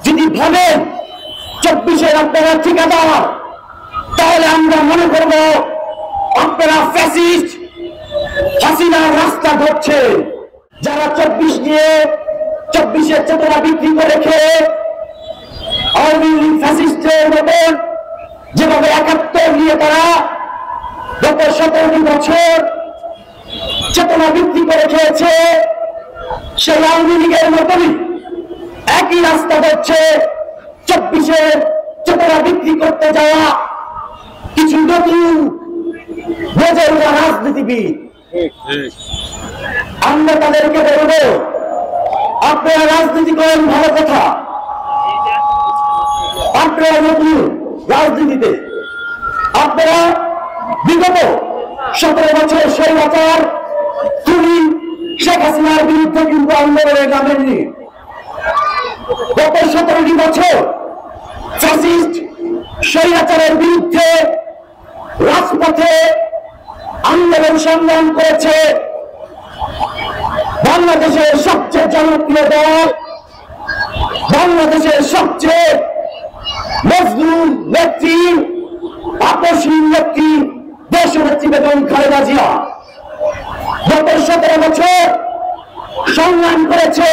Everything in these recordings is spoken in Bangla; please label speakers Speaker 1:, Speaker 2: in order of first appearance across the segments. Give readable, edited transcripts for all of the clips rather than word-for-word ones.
Speaker 1: যদি ভাবেন 24-এর আপনারা ঠিকাদার, তাহলে আমরা মনে করব আপনারা ফ্যাসিস্ট, হাসিনার রাস্তা ধরছে। যারা 24 নিয়ে 24-এর চেতনা বিক্রি করে খেয়ে আওয়ামী লীগ ফ্যাসিস্টের মতন যেভাবে 71 নিয়ে তারা গত 17 বছর চেতনা বিক্রি করে খেয়েছে, সেই আওয়ামী লীগের মতনই একই রাস্তা ধরছে 24-এর চেতনা বিক্রি করতে যাওয়া কিছু নতুন বোঝে ওরা রাজনীতিবিদ। আমরা তাদেরকে বলব, আপনারা রাজনীতি করেন ভালো কথা, আপনারা নতুন রাজনীতিতে, আপনারা বিগত 17 বছর স্বৈরাচার খুনি শেখ হাসিনার বিরুদ্ধে কিন্তু আন্দোলনে নামেননি। গত 17টি বছর ফ্যাসিস্ট স্বৈরাচারের বিরুদ্ধে রাজপথে আন্দোলন সংগ্রাম করেছে বাংলাদেশের সবচেয়ে জনপ্রিয় দল, বাংলাদেশের সবচেয়ে মজলুম নেত্রী, আপসহীন নেত্রী দেশনেত্রী বেগম খালেদা জিয়া। গত 17 বছর সংগ্রাম করেছে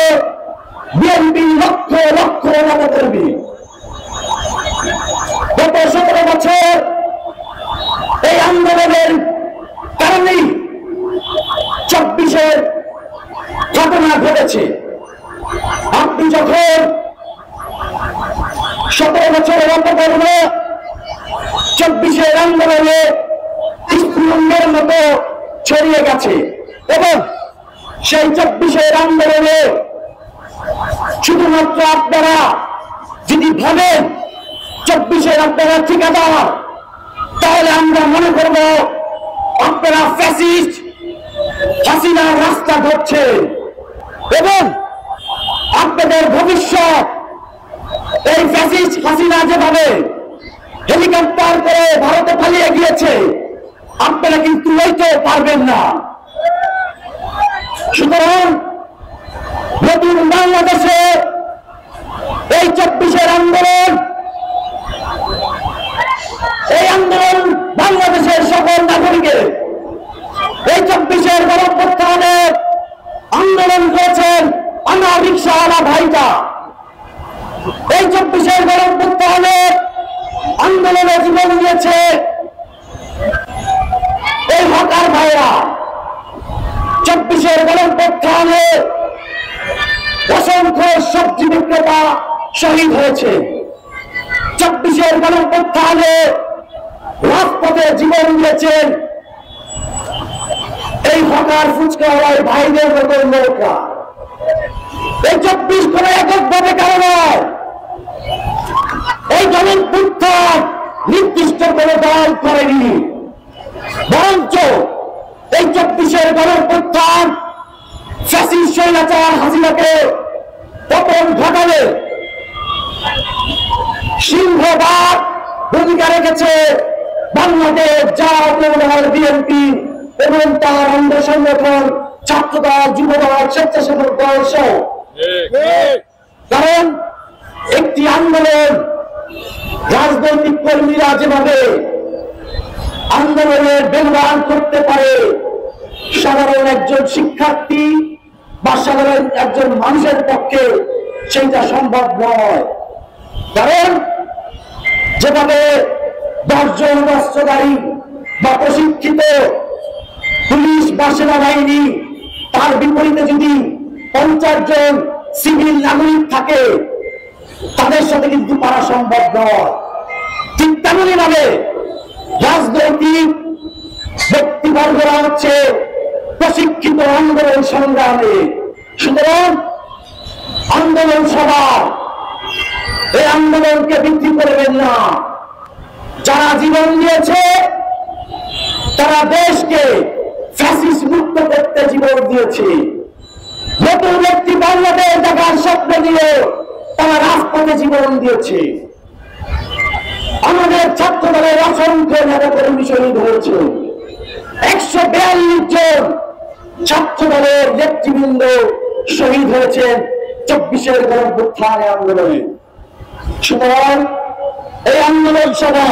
Speaker 1: বিএনপি লক্ষ লক্ষ নেতাকর্মী। গত 17 বছর এই আন্দোলনের কারণেই 24-এর ঘটনা ঘটেছে। আপনি যখন 17 বছরের অপকর্ম 24-এর আন্দোলনে স্ফুলিঙ্গের মতো ছড়িয়ে গেছে, এবং সেই 24-এর আন্দোলনে শুধুমাত্র আপনারা যদি ভাবেন 24-এর আপনারা ঠিকাদার, তাহলে আমরা মনে করব আপনারা ফ্যাসিস্ট, হাসিনার রাস্তা ধরছে, এবং আপনাদের ভবিষ্যৎ এই ফ্যাসিস্ট হাসিনা যেভাবে হেলিকপ্টার করে ভারতে পালিয়ে গিয়েছে, আপনারা কিন্তু লইতে পারবেন না। সুতরাং নতুন বাংলাদেশে এই 24-এর আন্দোলন, এই আন্দোলন বাংলাদেশের সকল নাগরিকের, এই 24-এর গণঅভ্যুত্থানে আন্দোলন করেছেন আমার রিকশাওয়ালা ভাইটা, এই 24-এর গণঅভ্যুত্থানে আন্দোলনে জীবন দিয়েছে এই হকার ভাইরা, 24-এর গণঅভ্যুত্থানে অসংখ্য সবজি বিক্রেতা শহীদ হয়েছে, 24-এর গণঅভ্যুত্থানে রাজপথে জীবন দিয়েছেন এই হকার ফুচকাওয়ালার ভাইদের মতো লোকরা। এই 24 কোন এককভাবে কারণ নয়, এই গণঅভ্যুত্থান নির্দিষ্ট কোন দল করেনি, বরঞ্চ এই 24-এর গণঅভ্যুত্থান ফ্যাসিস্ট স্বৈরাচার হাসিনাকে পতন ঘটালে সিংহভাগ ভূমিকা রেখেছে বাংলাদেশ জাতীয় দল বিএনপি এবং তার অঙ্গ সংগঠন ছাত্রদল, যুবদল, স্বেচ্ছাসেবক দল সহ। কারণ একটি আন্দোলন রাজনৈতিক কর্মীরা যেভাবে আন্দোলনের ব্যবহার করতে পারে, সাধারণ একজন শিক্ষার্থী বা সাধারণ একজন মানুষের পক্ষে সেইটা সম্ভব নয়। কারণ যেভাবে 10 জন অস্ত্রধারী বা প্রশিক্ষিত পুলিশ বা সেনাবাহিনী, তার বিপরীতে যদি 50 জন সিভিল নাগরিক থাকে, তাদের সাথে কিন্তু পারা সম্ভব নয়। ঠিক তেমনি ভাবে রাজনৈতিক ব্যক্তিবর্গরা হচ্ছে প্রশিক্ষিত আন্দোলন সংগ্রামে। সুতরাং আন্দোলন সভা, এই আন্দোলনকে বিক্রি করবেন না। যারা জীবন দিয়েছে তারা দেশকে ফ্যাসিস্ট মুক্ত করতে জীবন দিয়েছে। নতুন একটি বাংলাদেশ দেখার স্বপ্ন নিয়ে তারা রাজপথে জীবন দিয়েছে। আমাদের ছাত্র দলের অসংখ্য নেতাকর্মী শহীদ হয়েছে। 142 জন ছাত্র দলের নেতৃবৃন্দ শহীদ হয়েছেন 24-এর গণঅভ্যুত্থান আন্দোলনে। সুতরাং এই আন্দোলন সভা